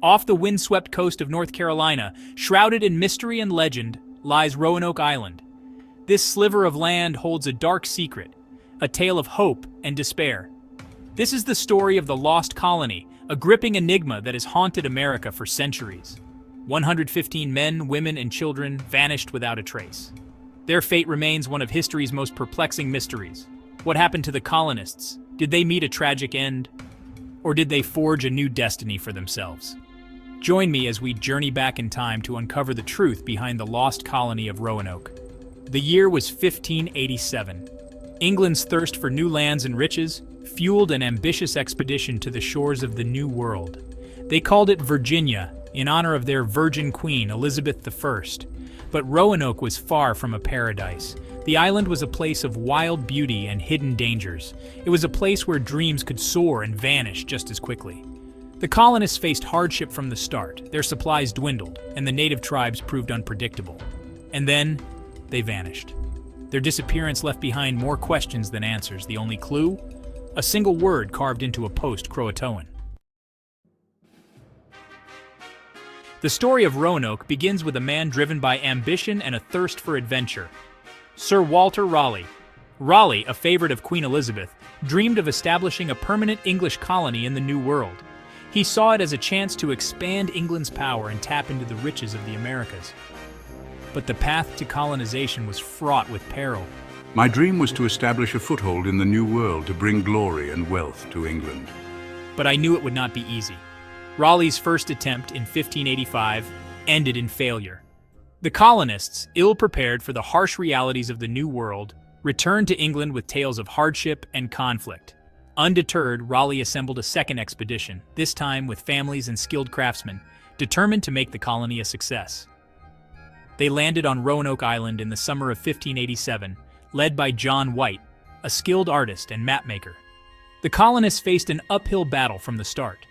Off the windswept coast of North Carolina, shrouded in mystery and legend, lies Roanoke Island. This sliver of land holds a dark secret, a tale of hope and despair. This is the story of the Lost Colony, a gripping enigma that has haunted America for centuries. 115 men, women, and children vanished without a trace. Their fate remains one of history's most perplexing mysteries. What happened to the colonists? Did they meet a tragic end? Or did they forge a new destiny for themselves? Join me as we journey back in time to uncover the truth behind the Lost Colony of Roanoke. The year was 1587. England's thirst for new lands and riches fueled an ambitious expedition to the shores of the New World. They called it Virginia, in honor of their virgin queen, Elizabeth I. But Roanoke was far from a paradise. The island was a place of wild beauty and hidden dangers. It was a place where dreams could soar and vanish just as quickly. The colonists faced hardship from the start. Their supplies dwindled, and the native tribes proved unpredictable. And then, they vanished. Their disappearance left behind more questions than answers. The only clue? A single word carved into a post-Croatoan. The story of Roanoke begins with a man driven by ambition and a thirst for adventure. Sir Walter Raleigh. Raleigh, a favorite of Queen Elizabeth, dreamed of establishing a permanent English colony in the New World. He saw it as a chance to expand England's power and tap into the riches of the Americas. But the path to colonization was fraught with peril. My dream was to establish a foothold in the New World to bring glory and wealth to England. But I knew it would not be easy. Raleigh's first attempt in 1585 ended in failure. The colonists, ill-prepared for the harsh realities of the New World, returned to England with tales of hardship and conflict. Undeterred, Raleigh assembled a second expedition, this time with families and skilled craftsmen, determined to make the colony a success. They landed on Roanoke Island in the summer of 1587, led by John White, a skilled artist and mapmaker. The colonists faced an uphill battle from the start.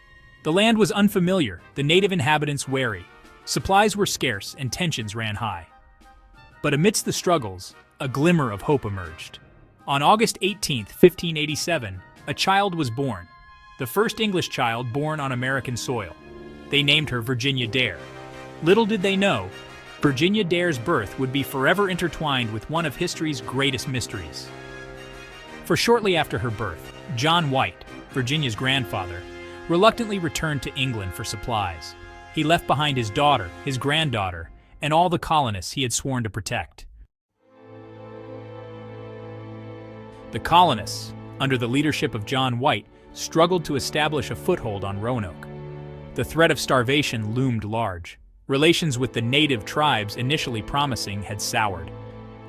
The land was unfamiliar, the native inhabitants wary. Supplies were scarce and tensions ran high. But amidst the struggles, a glimmer of hope emerged. On August 18, 1587, a child was born, the first English child born on American soil. They named her VirginiaDare. Little did they know, VirginiaDare's birth would be forever intertwined with one of history's greatest mysteries. For shortly after her birth, John White, Virginia's grandfather, reluctantly returned to England for supplies. He left behind his daughter, his granddaughter, and all the colonists he had sworn to protect. The colonists, under the leadership of John White, struggled to establish a foothold on Roanoke. The threat of starvation loomed large. Relations with the native tribes, initially promising, had soured.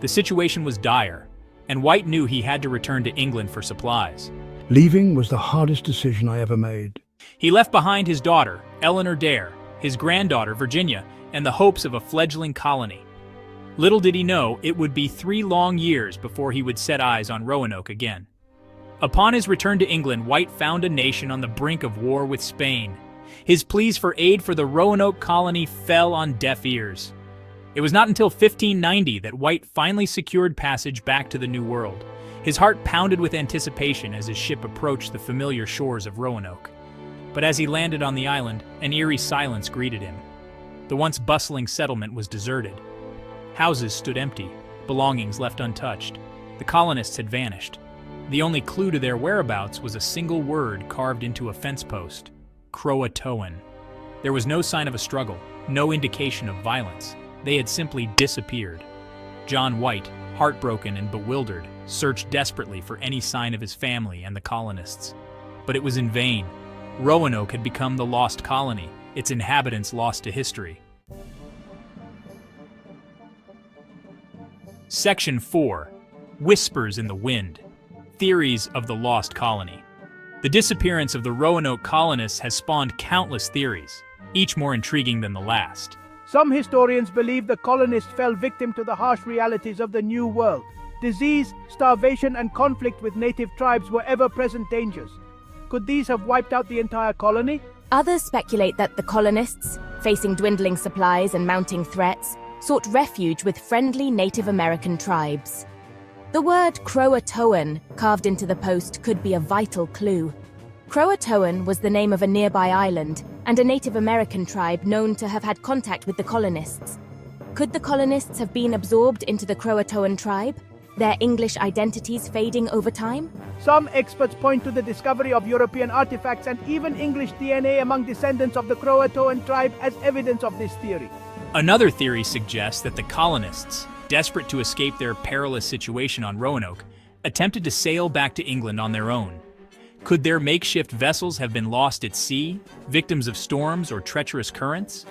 The situation was dire, and White knew he had to return to England for supplies. Leaving was the hardest decision I ever made. He left behind his daughter, Eleanor Dare, his granddaughter, Virginia, and the hopes of a fledgling colony. Little did he know it would be 3 long years before he would set eyes on Roanoke again. Upon his return to England, White found a nation on the brink of war with Spain. His pleas for aid for the Roanoke colony fell on deaf ears. It was not until 1590 that White finally secured passage back to the New World. His heart pounded with anticipation as his ship approached the familiar shores of Roanoke. But as he landed on the island, an eerie silence greeted him. The once bustling settlement was deserted. Houses stood empty, belongings left untouched. The colonists had vanished. The only clue to their whereabouts was a single word carved into a fence post: Croatoan. There was no sign of a struggle, no indication of violence. They had simply disappeared. John White, heartbroken and bewildered, searched desperately for any sign of his family and the colonists. But it was in vain. Roanoke had become the lost colony, its inhabitants lost to history. Section 4. Whispers in the Wind. Theories of the Lost Colony. The disappearance of the Roanoke colonists has spawned countless theories, each more intriguing than the last. Some historians believe the colonists fell victim to the harsh realities of the New World. Disease, starvation, and conflict with native tribes were ever-present dangers. Could these have wiped out the entire colony? Others speculate that the colonists, facing dwindling supplies and mounting threats, sought refuge with friendly Native American tribes. The word Croatoan carved into the post could be a vital clue. Croatoan was the name of a nearby island and a Native American tribe known to have had contact with the colonists. Could the colonists have been absorbed into the Croatoan tribe, their English identities fading over time? Some experts point to the discovery of European artifacts and even English DNA among descendants of the Croatoan tribe as evidence of this theory. Another theory suggests that the colonists, desperate to escape their perilous situation on Roanoke, attempted to sail back to England on their own. Could their makeshift vessels have been lost at sea, victims of storms or treacherous currents?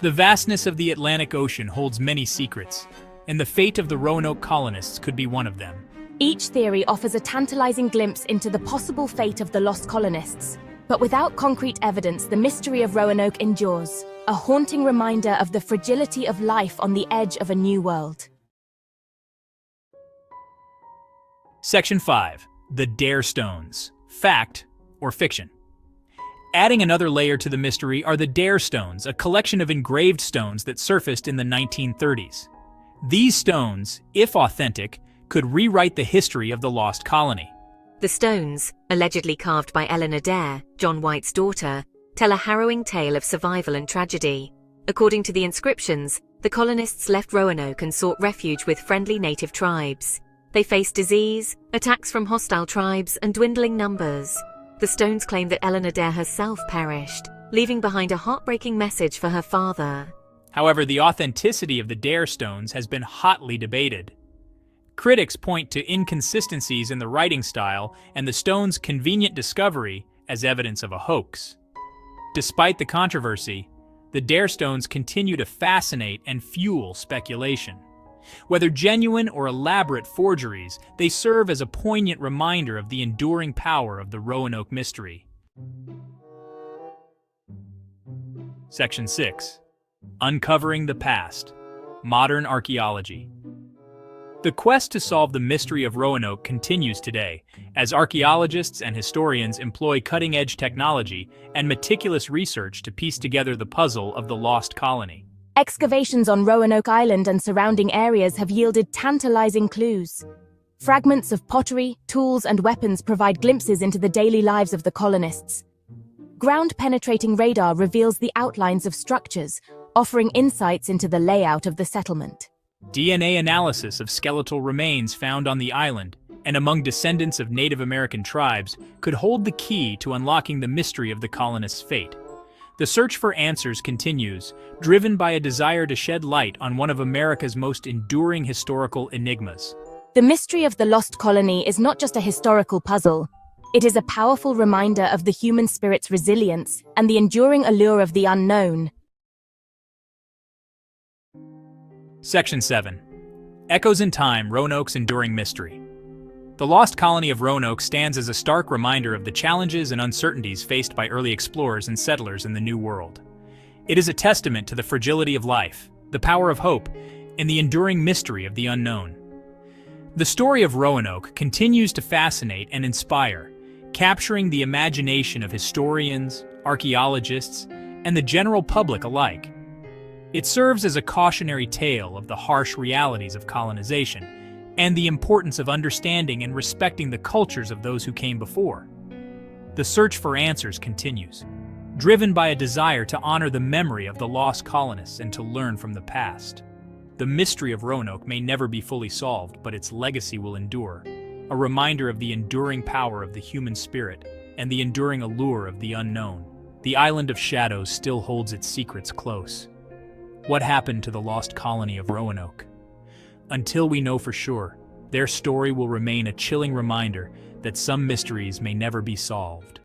The vastness of the Atlantic Ocean holds many secrets, and the fate of the Roanoke colonists could be one of them. Each theory offers a tantalizing glimpse into the possible fate of the lost colonists. But without concrete evidence, the mystery of Roanoke endures, a haunting reminder of the fragility of life on the edge of a new world. Section 5. The Dare Stones. Fact or fiction? Adding another layer to the mystery are the Dare Stones, a collection of engraved stones that surfaced in the 1930s. These stones, if authentic, could rewrite the history of the Lost Colony. The stones, allegedly carved by EarlyAmerica, John White's daughter, tell a harrowing tale of survival and tragedy. According to the inscriptions, the colonists left Roanoke and sought refuge with friendly native tribes. They faced disease, attacks from hostile tribes, and dwindling numbers. The stones claim that EarlyAmerica herself perished, leaving behind a heartbreaking message for her father. However, the authenticity of the Dare Stones has been hotly debated. Critics point to inconsistencies in the writing style and the stones' convenient discovery as evidence of a hoax. Despite the controversy, the Dare Stones continue to fascinate and fuel speculation. Whether genuine or elaborate forgeries, they serve as a poignant reminder of the enduring power of the Roanoke mystery. Section 6. Uncovering the Past. Modern Archaeology. The quest to solve the mystery of Roanoke continues today, as archaeologists and historians employ cutting-edge technology and meticulous research to piece together the puzzle of the Lost Colony. Excavations on Roanoke Island and surrounding areas have yielded tantalizing clues. Fragments of pottery, tools, and weapons provide glimpses into the daily lives of the colonists. Ground-penetrating radar reveals the outlines of structures, offering insights into the layout of the settlement. DNA analysis of skeletal remains found on the island and among descendants of Native American tribes could hold the key to unlocking the mystery of the colonists' fate. The search for answers continues, driven by a desire to shed light on one of America's most enduring historical enigmas. The mystery of the Lost Colony is not just a historical puzzle. It is a powerful reminder of the human spirit's resilience and the enduring allure of the unknown. Section 7. Echoes in Time, Roanoke's Enduring Mystery. The Lost Colony of Roanoke stands as a stark reminder of the challenges and uncertainties faced by early explorers and settlers in the New World. It is a testament to the fragility of life, the power of hope, and the enduring mystery of the unknown. The story of Roanoke continues to fascinate and inspire, capturing the imagination of historians, archaeologists, and the general public alike. It serves as a cautionary tale of the harsh realities of colonization and the importance of understanding and respecting the cultures of those who came before. The search for answers continues, driven by a desire to honor the memory of the lost colonists and to learn from the past. The mystery of Roanoke may never be fully solved, but its legacy will endure, a reminder of the enduring power of the human spirit and the enduring allure of the unknown. The Island of Shadows still holds its secrets close. What happened to the Lost Colony of Roanoke? Until we know for sure, their story will remain a chilling reminder that some mysteries may never be solved.